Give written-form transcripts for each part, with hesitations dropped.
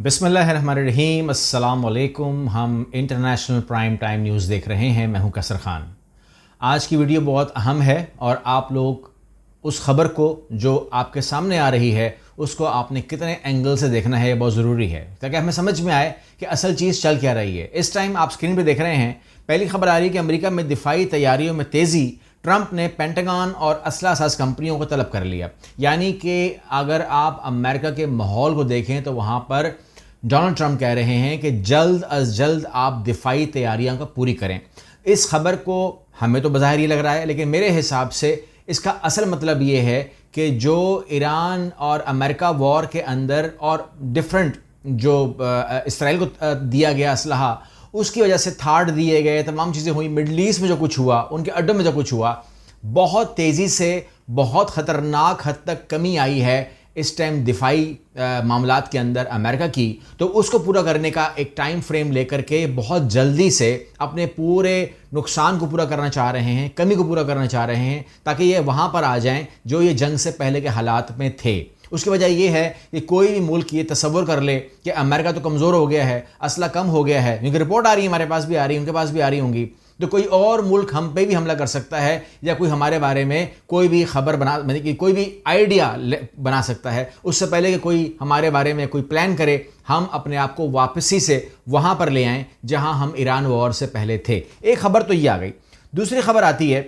بسم اللہ الرحمن الرحیم، السلام علیکم۔ ہم انٹرنیشنل پرائم ٹائم نیوز دیکھ رہے ہیں۔ میں ہوں کثر خان۔ آج کی ویڈیو بہت اہم ہے اور آپ لوگ اس خبر کو جو آپ کے سامنے آ رہی ہے اس کو آپ نے کتنے اینگل سے دیکھنا ہے، یہ بہت ضروری ہے تاکہ ہمیں سمجھ میں آئے کہ اصل چیز چل کیا رہی ہے۔ اس ٹائم آپ اسکرین پہ دیکھ رہے ہیں، پہلی خبر آ رہی ہے کہ امریکہ میں دفاعی تیاریوں میں تیزی، ٹرمپ نے پینٹاگن اور اسلحہ ساز کمپنیوں کو طلب کر لیا۔ یعنی کہ اگر آپ امریکہ کے ماحول کو دیکھیں تو وہاں پر ڈونلڈ ٹرمپ کہہ رہے ہیں کہ جلد از جلد آپ دفاعی تیاریاں کو پوری کریں۔ اس خبر کو ہمیں تو بظاہر یہ لگ رہا ہے، لیکن میرے حساب سے اس کا اصل مطلب یہ ہے کہ جو ایران اور امریکہ وار کے اندر اور ڈیفرنٹ جو اسرائیل کو دیا گیا اسلحہ، اس کی وجہ سے تھاٹ دیے گئے، تمام چیزیں ہوئی، مڈل ایسٹ میں جو کچھ ہوا، ان کے اڈوں میں جو کچھ ہوا، بہت تیزی سے بہت خطرناک حد تک کمی آئی ہے اس ٹائم دفاعی معاملات کے اندر امریکہ کی۔ تو اس کو پورا کرنے کا ایک ٹائم فریم لے کر کے بہت جلدی سے اپنے پورے نقصان کو پورا کرنا چاہ رہے ہیں، کمی کو پورا کرنا چاہ رہے ہیں، تاکہ یہ وہاں پر آ جائیں جو یہ جنگ سے پہلے کے حالات میں تھے۔ اس کی وجہ یہ ہے کہ کوئی بھی ملک یہ تصور کر لے کہ امریکہ تو کمزور ہو گیا ہے، اسلحہ کم ہو گیا ہے، کیونکہ رپورٹ آ رہی ہے، ہمارے پاس بھی آ رہی ہے، ان کے پاس بھی آ رہی ہوں گی، تو کوئی اور ملک ہم پہ بھی حملہ کر سکتا ہے، یا کوئی ہمارے بارے میں کوئی بھی خبر کوئی بھی آئیڈیا بنا سکتا ہے۔ اس سے پہلے کہ کوئی ہمارے بارے میں کوئی پلان کرے، ہم اپنے آپ کو واپسی سے وہاں پر لے آئیں جہاں ہم ایران وار سے پہلے تھے۔ ایک خبر تو یہ آ گئی۔ دوسری خبر آتی ہے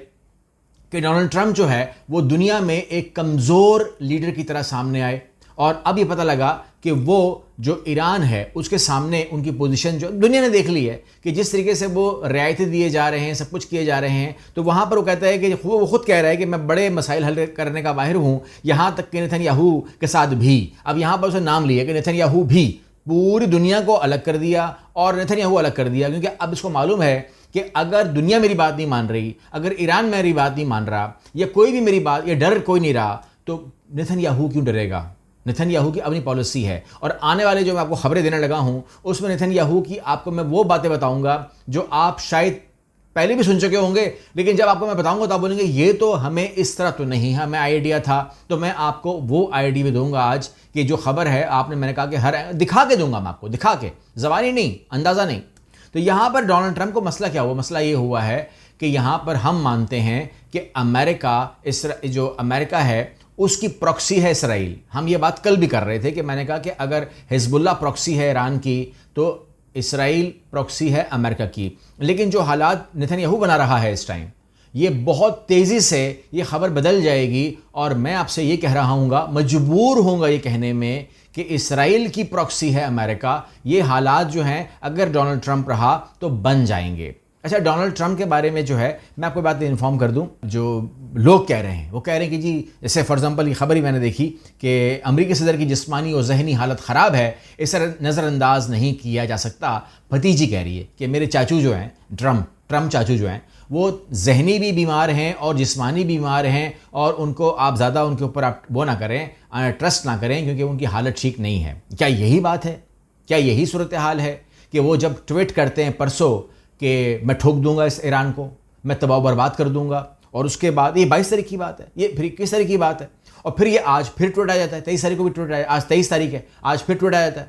کہ ڈونلڈ ٹرمپ جو ہے وہ دنیا میں ایک کمزور لیڈر کی طرح سامنے آئے، اور اب یہ پتہ لگا کہ وہ جو ایران ہے اس کے سامنے ان کی پوزیشن جو دنیا نے دیکھ لی ہے کہ جس طریقے سے وہ رعایتیں دیے جا رہے ہیں، سب کچھ کیے جا رہے ہیں، تو وہاں پر وہ کہتا ہے کہ وہ خود کہہ رہا ہے کہ میں بڑے مسائل حل کرنے کا ماہر ہوں، یہاں تک کہ نیتن یاہو کے ساتھ بھی۔ اب یہاں پر اسے نام لیا کہ نیتن یاہو بھی پوری دنیا کو الگ کر دیا اور نیتن یاہو الگ کر دیا، کیونکہ اب اس کو معلوم ہے کہ اگر دنیا میری بات نہیں مان رہی، اگر ایران میری بات نہیں مان رہا، یا کوئی بھی میری بات، یا ڈر کوئی نہیں رہا، تو نیتن یاہو کیوں ڈرے گا؟ نیتن یاہو کی اپنی پالیسی ہے، اور آنے والے جو میں آپ کو خبریں دینے لگا ہوں اس میں نیتن یاہو کی آپ کو میں وہ باتیں بتاؤں گا جو آپ شاید پہلے بھی سن چکے ہوں گے، لیکن جب آپ کو میں بتاؤں گا تو آپ بولیں گے یہ تو ہمیں اس طرح تو نہیں، ہمیں آئیڈیا تھا۔ تو میں آپ کو وہ آئیڈیا بھی دوں گا آج کہ جو خبر ہے آپ نے، میں نے کہا کہ ہر دکھا کے دوں گا، میں آپ کو دکھا کے، زبانی نہیں، اندازہ نہیں۔ تو یہاں پر ڈونلڈ ٹرمپ کو مسئلہ کیا ہوا؟ مسئلہ یہ ہوا ہے کہ یہاں پر ہم مانتے ہیں کہ امریکہ، جو امریکہ ہے اس کی پروکسی ہے اسرائیل۔ ہم یہ بات کل بھی کر رہے تھے کہ میں نے کہا کہ اگر حزب اللہ پروکسی ہے ایران کی تو اسرائیل پروکسی ہے امریکہ کی، لیکن جو حالات نیتن یاہو بنا رہا ہے اس ٹائم، یہ بہت تیزی سے یہ خبر بدل جائے گی، اور میں آپ سے یہ کہہ رہا ہوں گا، مجبور ہوں گا یہ کہنے میں کہ اسرائیل کی پروکسی ہے امریکہ۔ یہ حالات جو ہیں اگر ڈونلڈ ٹرمپ رہا تو بن جائیں گے۔ اچھا، ڈونلڈ ٹرمپ کے بارے میں جو ہے میں آپ کو بات انفارم کر دوں، جو لوگ کہہ رہے ہیں وہ کہہ رہے ہیں کہ جی، جیسے فار ایگزامپل یہ خبر ہی میں نے دیکھی کہ امریکی صدر کی جسمانی اور ذہنی حالت خراب ہے، اسے نظر انداز نہیں کیا جا سکتا۔ بھتیجی کہہ رہی ہے کہ میرے چاچو جو ہیں، ٹرمپ چاچو جو ہیں، وہ ذہنی بھی بیمار ہیں اور جسمانی بیمار ہیں، اور ان کو آپ زیادہ ان کے اوپر آپ وہ نہ کریں، ٹرسٹ نہ کریں، کیونکہ ان کی حالت ٹھیک نہیں ہے۔ کیا یہی بات ہے؟ کیا یہی صورتحال ہے کہ وہ جب ٹویٹ کرتے ہیں پرسوں کہ میں ٹھوک دوں گا اس ایران کو، میں تباہ و برباد کر دوں گا، اور اس کے بعد یہ 22 تاریخ کی بات ہے، یہ پھر 21 تاریخ کی بات ہے، اور پھر یہ آج پھر ٹویٹ آ جاتا ہے، 23 تاریخ کو بھی ٹویٹ آیا، آج 23 تاریخ ہے، آج پھر ٹویٹ آ جاتا ہے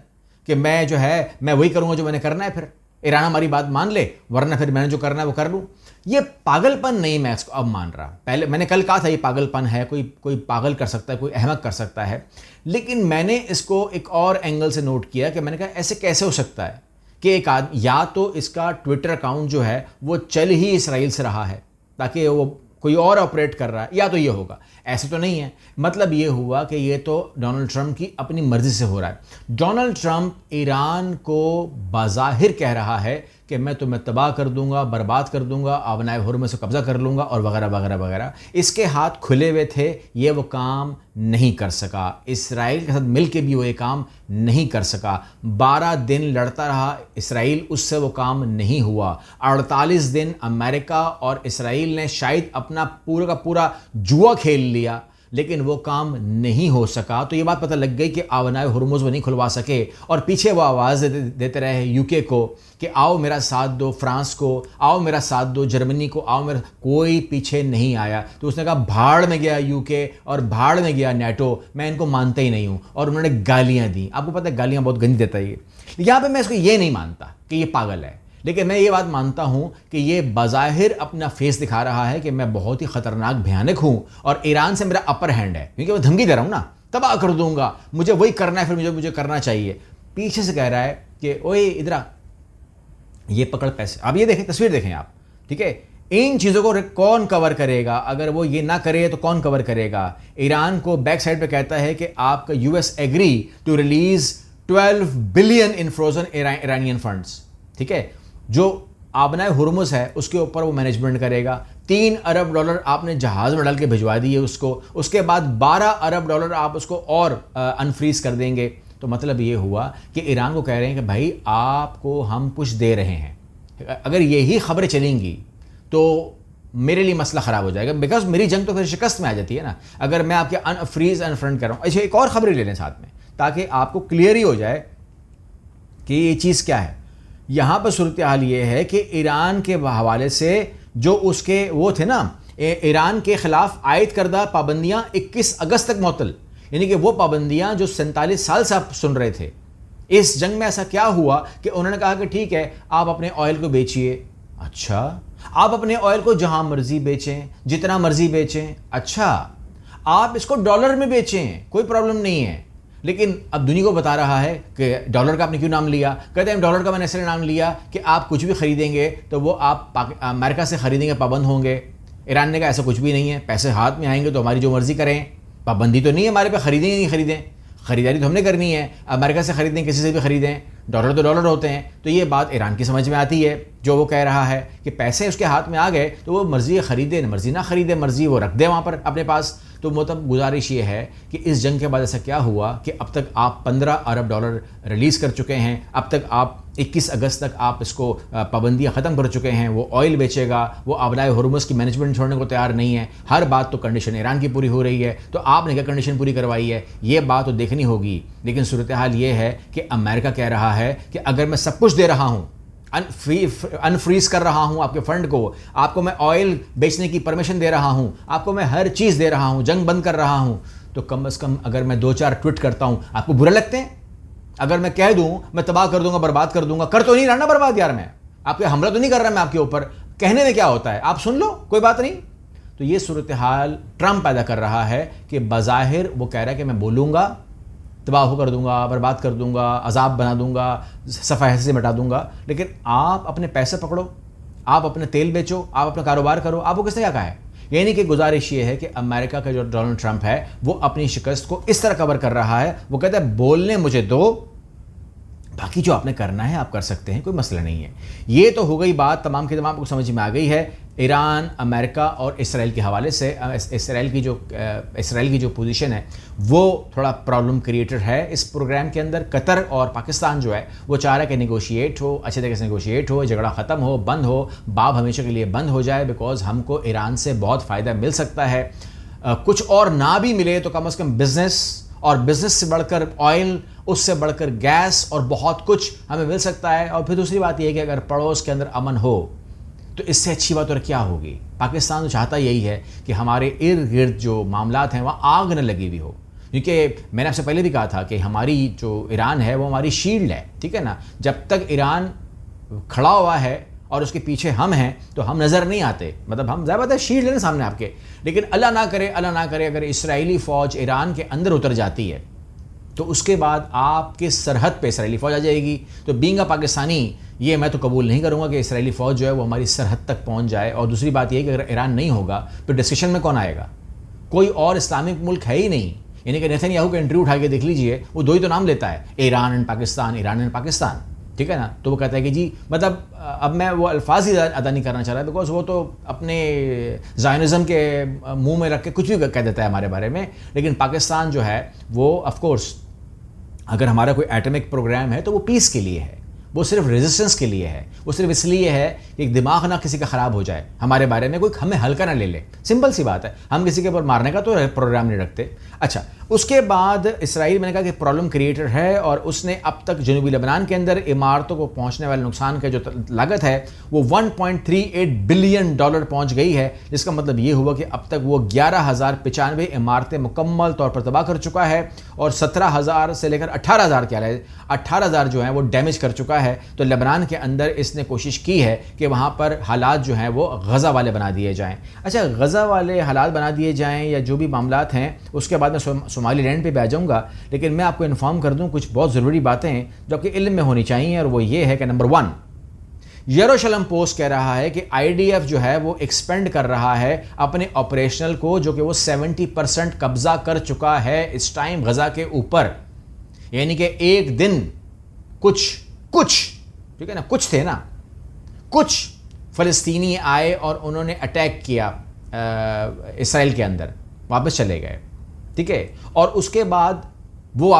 کہ میں جو ہے میں وہی کروں گا جو میں نے کرنا ہے، پھر ایران ہماری بات مان لے، ورنہ پھر میں نے جو کرنا ہے وہ کر لوں۔ یہ پاگل پن نہیں، میں اس کو اب مان رہا، پہلے میں نے کل کہا تھا یہ پاگل پن ہے، کوئی پاگل کر سکتا ہے، کوئی احمق کر سکتا ہے، لیکن میں نے اس کو ایک اور اینگل سے نوٹ کیا کہ میں نے کہا ایسے کیسے ہو سکتا ہے کہ ایک آدمی، یا تو اس کا ٹویٹر اکاؤنٹ جو ہے وہ چل ہی اسرائیل سے رہا ہے تاکہ وہ کوئی اور آپریٹ کر رہا ہے، یا تو یہ ہوگا، ایسے تو نہیں ہے۔ مطلب یہ ہوا کہ یہ تو ڈونلڈ ٹرمپ کی اپنی مرضی سے ہو رہا ہے۔ ڈونلڈ ٹرمپ ایران کو بظاہر کہہ رہا ہے کہ میں تمہیں تباہ کر دوں گا، برباد کر دوں گا، آبنائے حرمے سے قبضہ کر لوں گا، اور وغیرہ وغیرہ وغیرہ۔ اس کے ہاتھ کھلے ہوئے تھے، یہ وہ کام نہیں کر سکا، اسرائیل کے ساتھ مل کے بھی وہ یہ کام نہیں کر سکا۔ 12 دن لڑتا رہا اسرائیل، اس سے وہ کام نہیں ہوا۔ 48 دن امریکہ اور اسرائیل نے شاید اپنا پورا کا پورا جوا کھیل لیا، لیکن وہ کام نہیں ہو سکا. تو یہ بات پتہ لگ گئی کہ آونائے ہرمز وہ نہیں کھلوا سکے, اور پیچھے وہ آواز دیتے رہے یو کے کو کہ آؤ میرا ساتھ دو, فرانس کو آؤ میرا ساتھ دو, جرمنی کو آؤ میرا, کوئی پیچھے نہیں آیا. تو اس نے کہا بھاڑ میں گیا یو کے اور بھاڑ میں گیا نیٹو, میں ان کو مانتا ہی نہیں ہوں. اور انہوں نے گالیاں دیں. آپ کو پتہ ہے گالیاں بہت گندی دیتا ہے یہ. یہاں پہ میں اس کو یہ نہیں مانتا کہ یہ پاگل ہے, لیکن میں یہ بات مانتا ہوں کہ یہ بظاہر اپنا فیس دکھا رہا ہے کہ میں بہت ہی خطرناک بھیانک ہوں اور ایران سے میرا اپر ہینڈ ہے, کیونکہ میں دھمکی دے رہا ہوں نا, تباہ کر دوں گا, مجھے وہی کرنا ہے, پھر مجھے کرنا چاہیے. پیچھے سے کہہ رہا ہے کہ اوئے ادھر آ, یہ پکڑ پیسے. اب یہ دیکھیں, تصویر دیکھیں آپ, ٹھیک ہے, ان چیزوں کو کون کور کرے گا؟ اگر وہ یہ نہ کرے تو کون کور کرے گا؟ ایران کو بیک سائڈ پہ کہتا ہے کہ آپ کا U S agree to release 12 billion in frozen Iranian funds, ٹھیک ہے, جو آبنائے ہرمز ہے اس کے اوپر وہ مینجمنٹ کرے گا. $3 ارب آپ نے جہاز میں ڈال کے بھجوا دیے اس کو, اس کے بعد $12 ارب آپ اس کو اور انفریز کر دیں گے. تو مطلب یہ ہوا کہ ایران کو کہہ رہے ہیں کہ بھائی آپ کو ہم کچھ دے رہے ہیں, اگر یہی خبریں چلیں گی تو میرے لیے مسئلہ خراب ہو جائے گا, بیکاز میری جنگ تو پھر شکست میں آ جاتی ہے نا اگر میں آپ کے انفریز انفرنٹ کر رہا ہوں. اچھا ایک اور خبریں لے لیں ساتھ میں تاکہ آپ کو کلیئر ہی ہو جائے کہ یہ چیز کیا ہے. یہاں پر صورتحال یہ ہے کہ ایران کے حوالے سے جو اس کے وہ تھے نا, ایران کے خلاف عائد کردہ پابندیاں 21 اگست تک معطل, یعنی کہ وہ پابندیاں جو 47 سال سے آپ سن رہے تھے. اس جنگ میں ایسا کیا ہوا کہ انہوں نے کہا کہ ٹھیک ہے آپ اپنے آئل کو بیچیے. اچھا آپ اپنے آئل کو جہاں مرضی بیچیں, جتنا مرضی بیچیں. اچھا آپ اس کو ڈالر میں بیچیں, کوئی پرابلم نہیں ہے. لیکن اب دنیا کو بتا رہا ہے کہ ڈالر کا آپ نے کیوں نام لیا؟ کہتے ہیں ڈالر کا میں نے اس لیے نام لیا کہ آپ کچھ بھی خریدیں گے تو وہ آپ امریکہ سے خریدیں گے پابند ہوں گے. ایران نے کہا ایسا کچھ بھی نہیں ہے, پیسے ہاتھ میں آئیں گے تو ہماری جو مرضی کریں, پابندی تو نہیں ہے ہمارے پہ, خریدیں یا نہیں خریدیں, خریداری تو ہم نے کرنی ہے, امریکہ سے خریدیں کسی سے بھی خریدیں, ڈالر تو ڈالر ہوتے ہیں. تو یہ بات ایران کی سمجھ میں آتی ہے جو وہ کہہ رہا ہے کہ پیسے اس کے ہاتھ میں آ گئے تو وہ مرضی خریدے مرضی نہ خریدے, مرضی وہ رکھ دے وہاں پر اپنے پاس. تو مطلب گزارش یہ ہے کہ اس جنگ کے بعد ایسا کیا ہوا کہ اب تک آپ $15 ارب ریلیز کر چکے ہیں, اب تک آپ 21 اگست تک آپ اس کو پابندیاں ختم کر چکے ہیں. وہ آئل بیچے گا, وہ آبنائے ہرمز کی مینجمنٹ چھوڑنے کو تیار نہیں ہے. ہر بات تو کنڈیشن ایران کی پوری ہو رہی ہے, تو آپ نے کیا کنڈیشن پوری کروائی ہے, یہ بات تو دیکھنی ہوگی. لیکن صورتحال یہ ہے کہ امریکہ کہہ رہا ہے کہ اگر میں سب کچھ دے رہا ہوں, انفریز کر رہا ہوں آپ کے فنڈ کو, آپ کو میں آئل بیچنے کی پرمیشن دے رہا ہوں, آپ کو میں ہر چیز دے رہا ہوں, جنگ بند کر رہا ہوں, تو کم از کم اگر میں 2-4 ٹویٹ کرتا ہوں آپ کو برے لگتے ہیں؟ اگر میں کہہ دوں میں تباہ کر دوں گا, برباد کر دوں گا, کر تو نہیں رہا نا برباد یار, میں آپ کے حملہ تو نہیں کر رہا میں آپ کے اوپر, کہنے میں کیا ہوتا ہے, آپ سن لو کوئی بات نہیں. تو یہ صورتحال ٹرمپ پیدا کر رہا ہے کہ بظاہر وہ کہہ رہا ہے کہ میں بولوں گا تباہ کر دوں گا, برباد کر دوں گا, عذاب بنا دوں گا, صفحے سے مٹا دوں گا. لیکن آپ اپنے پیسے پکڑو, آپ اپنے تیل بیچو, آپ اپنا کاروبار کرو. آپ کو کس نے کیا کہا ہے؟ یعنی کہ گزارش یہ ہے کہ امریکہ کا جو ڈونلڈ ٹرمپ ہے وہ اپنی شکست کو اس طرح کور کر رہا ہے. وہ کہتا ہے بولنے مجھے دو, باقی جو آپ نے کرنا ہے آپ کر سکتے ہیں, کوئی مسئلہ نہیں ہے. یہ تو ہو گئی بات, تمام کی تمام کو سمجھ میں آ گئی ہے. ایران, امریکہ اور اسرائیل کے حوالے سے اسرائیل کی جو پوزیشن ہے وہ تھوڑا پرابلم کریٹر ہے اس پروگرام کے اندر. قطر اور پاکستان جو ہے وہ چاہ رہا ہے کہ نیگوشیٹ ہو, اچھے طریقے سے نیگوشیٹ ہو, جھگڑا ختم ہو, بند ہو, باب ہمیشہ کے لیے بند ہو جائے, بیکاز ہم کو ایران سے بہت فائدہ مل سکتا ہے. کچھ اور نہ بھی ملے تو کم از کم بزنس, اور بزنس سے بڑھ کر آئل, اس سے بڑھ کر گیس اور بہت کچھ ہمیں مل سکتا ہے. اور پھر دوسری بات یہ ہے کہ اگر پڑوس کے اندر امن ہو تو اس سے اچھی بات اور کیا ہوگی. پاکستان تو چاہتا یہی ہے کہ ہمارے ارد گرد جو معاملات ہیں وہاں آگ نہ لگی ہوئی ہو, کیونکہ میں نے آپ سے پہلے بھی کہا تھا کہ ہماری جو ایران ہے وہ ہماری شیلڈ ہے, ٹھیک ہے نا. جب تک ایران کھڑا ہوا ہے اور اس کے پیچھے ہم ہیں تو ہم نظر نہیں آتے, مطلب ہم ظاہر بات ہے شیلڈ ہے نا سامنے آپ کے. لیکن اللہ نہ کرے اگر اسرائیلی فوج ایران کے اندر اتر جاتی ہے تو اس کے بعد آپ کے سرحد پہ اسرائیلی فوج آ جائے گی. تو بینگ اے پاکستانی یہ میں تو قبول نہیں کروں گا کہ اسرائیلی فوج جو ہے وہ ہماری سرحد تک پہنچ جائے. اور دوسری بات یہ ہے کہ اگر ایران نہیں ہوگا تو ڈسکشن میں کون آئے گا؟ کوئی اور اسلامک ملک ہے ہی نہیں. یعنی کہ نیتن یاہو کا انٹرویو اٹھا کے دیکھ لیجئے, وہ دو ہی تو نام لیتا ہے, Iran and Pakistan, Iran and Pakistan, ٹھیک ہے نا. تو وہ کہتا ہے کہ جی مطلب اب میں وہ الفاظ ہی ادا نہیں کرنا چاہ رہا, بیکاز وہ تو اپنے زائنزم کے منہ میں رکھ کے کچھ بھی کہہ دیتا ہے ہمارے بارے میں. لیکن پاکستان جو ہے وہ آف کورس اگر ہمارا کوئی ایٹمک پروگرام ہے تو وہ پیس کے لیے ہے, وہ صرف ریزسٹنس کے لیے ہے, وہ صرف اس لیے ہے کہ ایک دماغ نہ کسی کا خراب ہو جائے ہمارے بارے میں, کوئی ہمیں ہلکا نہ لے لے. سمپل سی بات ہے, ہم کسی کے اوپر مارنے کا تو پروگرام نہیں رکھتے. اچھا, اس کے بعد اسرائیل میں نے کہا کہ پرابلم کریٹر ہے, اور اس نے اب تک جنوبی لبنان کے اندر عمارتوں کو پہنچنے والے نقصان کا جو لاگت ہے وہ $1.38 بلین پہنچ گئی ہے, جس کا مطلب یہ ہوا کہ اب تک وہ 11,095 عمارتیں مکمل طور پر تباہ کر چکا ہے, اور 17,000 سے لے کر 18,000 کیا ہے 18,000 جو ہیں وہ ڈیمیج کر چکا ہے. تو لبنان کے اندر اس نے کوشش کی ہے کہ وہاں پر حالات جو ہیں وہ غزہ والے بنا دیے جائیں. اچھا, غزہ والے حالات بنا دیے جائیں یا جو بھی معاملات ہیں, اس کے بعد میں صومالی لینڈ پہ بھی آ جاؤں گا, لیکن میں آپ کو انفارم کر دوں کچھ بہت ضروری باتیں ہیں جو آپ کے علم میں ہونی چاہیے, اور وہ یہ ہے کہ نمبر 1, یروشلم پوسٹ کہہ رہا ہے کہ IDF جو ہے وہ ایکسپینڈ کر رہا ہے اپنے آپریشنل کو, جو کہ وہ 70% قبضہ کر چکا ہے اس ٹائم غزہ کے اوپر. یعنی کہ ایک دن کچھ ٹھیک ہے نا, کچھ تھے نا, کچھ فلسطینی آئے اور انہوں نے اٹیک کیا اسرائیل کے اندر, واپس چلے گئے, ٹھیک ہے, اور اس کے بعد وہ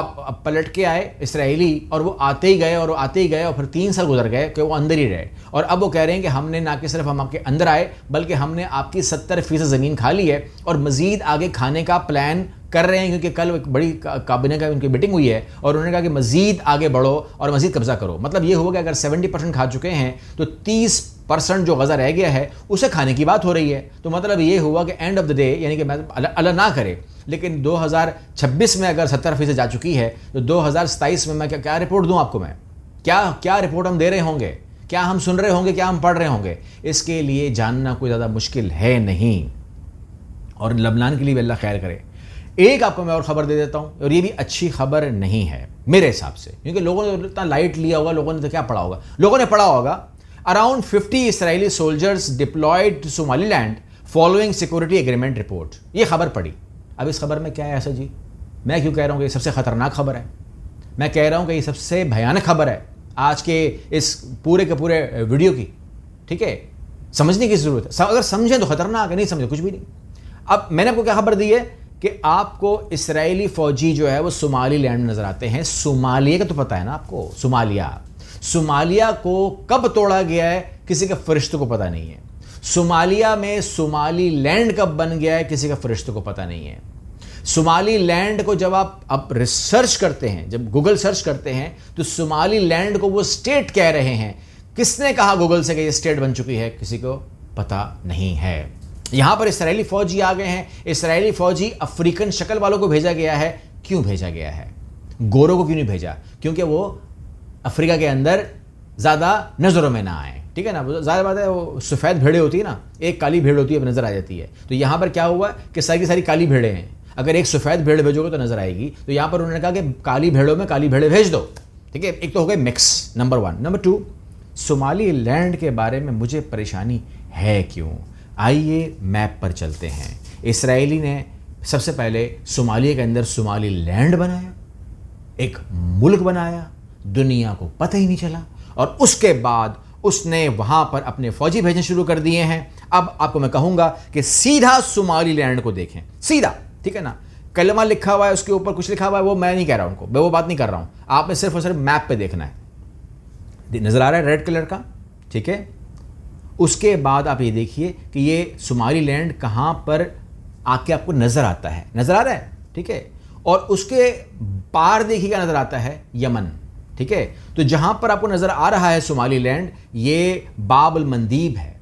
پلٹ کے آئے اسرائیلی, اور وہ آتے ہی گئے اور پھر 3 سال گزر گئے کہ وہ اندر ہی رہے, اور اب وہ کہہ رہے ہیں کہ ہم نے نہ کہ صرف ہم آپ کے اندر آئے بلکہ ہم نے آپ کی 70% زمین کھا لی ہے, اور مزید آگے کھانے کا پلان کر رہے ہیں, کیونکہ کل ایک بڑی کابینہ کا ان کی میٹنگ ہوئی ہے اور انہوں نے کہا کہ مزید آگے بڑھو اور مزید قبضہ کرو. مطلب یہ ہوا کہ اگر 70% کھا چکے ہیں تو 30% جو غزہ رہ گیا ہے اسے کھانے کی بات ہو رہی ہے. تو مطلب یہ ہوا کہ اینڈ آف دا ڈے, یعنی کہ اللہ نہ کرے لیکن 2026 میں اگر 70% جا چکی ہے تو 2027 میں کیا رپورٹ دوں آپ کو, میں کیا رپورٹ ہم دے رہے ہوں گے, کیا ہم سن رہے ہوں گے, کیا ہم پڑھ رہے ہوں گے, اس کے لیے جاننا کوئی زیادہ مشکل ہے نہیں. اور لبنان کے لیے بھی اللہ خیر کرے. ایک آپ کو میں اور خبر دے دیتا ہوں, اور یہ بھی اچھی خبر نہیں ہے میرے حساب سے, کیونکہ لوگوں نے اتنا لائٹ لیا ہوگا, لوگوں نے تو کیا پڑھا ہوگا, لوگوں نے پڑھا ہوگا around 50 Israeli soldiers deployed to Somaliland following security agreement report. یہ خبر پڑھی. اب اس خبر میں کیا ہے ایسا جی, میں کیوں کہہ رہا ہوں کہ یہ سب سے خطرناک خبر ہے, میں کہہ رہا ہوں کہ یہ سب سے بھیانک خبر ہے آج کے اس پورے کے پورے ویڈیو کی. ٹھیک ہے, سمجھنے کی ضرورت ہے, اگر سمجھیں تو خطرناک ہے, نہیں سمجھیں کچھ بھی نہیں. اب میں نے آپ کو کیا خبر دی ہے کہ آپ کو اسرائیلی فوجی جو ہے وہ صومالی لینڈ میں نظر آتے ہیں. صومالیہ کا تو پتہ ہے نا آپ کو, صومالیہ کو کب توڑا گیا ہے کسی کے فرشتوں کو پتہ نہیں ہے. صومالیہ میں صومالی لینڈ کب بن گیا ہے کسی کا فرشتوں کو پتہ نہیں ہے. صومالی لینڈ کو جب آپ ریسرچ کرتے ہیں, جب گوگل سرچ کرتے ہیں تو صومالی لینڈ کو وہ اسٹیٹ کہہ رہے ہیں. کس نے کہا گوگل سے کہ یہ اسٹیٹ بن چکی ہے, کسی کو پتہ نہیں ہے. یہاں پر اسرائیلی فوجی آ گئے ہیں. اسرائیلی فوجی افریقن شکل والوں کو بھیجا گیا ہے. کیوں بھیجا گیا ہے, گوروں کو کیوں نہیں بھیجا, کیونکہ وہ افریقہ کے اندر زیادہ نظروں میں نہ آئیں. ٹھیک ہے نا, ظاہر بات ہے, وہ سفید بھیڑیں ہوتی ہے نا, ایک کالی بھیڑ ہوتی ہے نظر آ جاتی ہے. تو یہاں پر کیا ہوا کہ ساری کی ساری کالی بھیڑیں ہیں, اگر ایک سفید بھیڑ بھیجو گے تو نظر آئے گی. تو یہاں پر انہوں نے کہا کہ کالی بھیڑوں میں کالی بھیڑیں بھیج دو. ٹھیک ہے, ایک تو ہو گئے مکس, نمبر 1. نمبر 2, صومالی لینڈ کے بارے میں مجھے پریشانی ہے کیوں. آئیے میپ پر چلتے ہیں. اسرائیلی نے سب سے پہلے صومالیہ کے اندر صومالی لینڈ بنایا, ایک ملک بنایا, دنیا کو پتہ ہی نہیں چلا, اور اس کے بعد اس نے وہاں پر اپنے فوجی بھیجنے شروع کر دیے ہیں. اب آپ کو میں کہوں گا کہ سیدھا صومالی لینڈ کو دیکھیں, سیدھا. ٹھیک ہے نا, کلمہ لکھا ہوا ہے, اس کے اوپر کچھ لکھا ہوا ہے, وہ میں نہیں کہہ رہا ہوں ان کو, میں وہ بات نہیں کر رہا ہوں. آپ نے صرف اور صرف میپ پہ دیکھنا ہے, نظر آ رہا ہے ریڈ کلر کا. ٹھیک ہے, اس کے بعد آپ یہ دیکھیے کہ یہ صومالی لینڈ کہاں پر آ کے آپ کو نظر آتا ہے, نظر آ رہا ہے. ٹھیک ہے, اور اس کے پار دیکھیے گا نظر آتا ہے یمن. ٹھیک ہے, تو جہاں پر آپ کو نظر آ رہا ہے صومالی لینڈ, یہ باب المندیب ہے.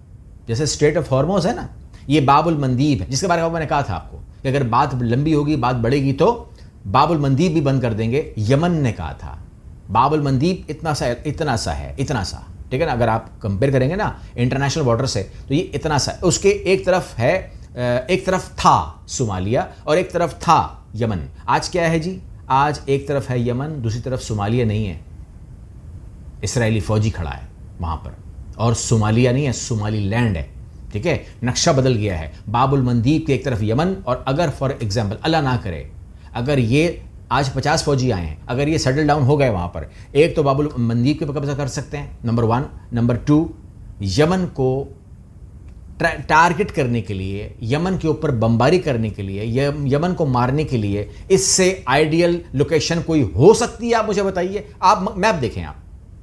جیسے اسٹریٹ آف ہارموز ہے نا, یہ باب المندیب ہے, جس کے بارے میں نے کہا تھا آپ کو کہ اگر بات لمبی ہوگی, بات بڑھے گی تو باب المندیب بھی بند کر دیں گے. یمن نے کہا تھا باب المندیب اتنا سا ہے. ٹھیک ہے نا, اگر آپ کمپیئر کریں گے نا انٹرنیشنل بارڈر سے تو یہ اتنا سا ہے. اس کے ایک طرف ہے, ایک طرف تھا صومالیہ اور ایک طرف تھا یمن. آج کیا ہے جی, آج ایک طرف ہے یمن, دوسری طرف صومالیہ نہیں ہے. اسرائیلی فوجی کھڑا ہے وہاں پر, اور صومالیہ نہیں ہے, صومالی لینڈ ہے. ٹھیک ہے, نقشہ بدل گیا ہے. باب المندیب کے ایک طرف یمن, اور اگر فار ایگزامپل اللہ نہ کرے اگر یہ آج 50 فوجی آئے ہیں, اگر یہ سیٹل ڈاؤن ہو گئے وہاں پر, ایک تو باب المندیب کے قبضہ کر سکتے ہیں, نمبر 1. نمبر 2, یمن کو ٹارگٹ کرنے کے لیے, یمن کے اوپر بمباری کرنے کے لیے, یمن کو مارنے کے لیے اس سے آئیڈیل لوکیشن کوئی ہو سکتی ہے؟ آپ مجھے بتائیے. آپ میپ دیکھیں, آپ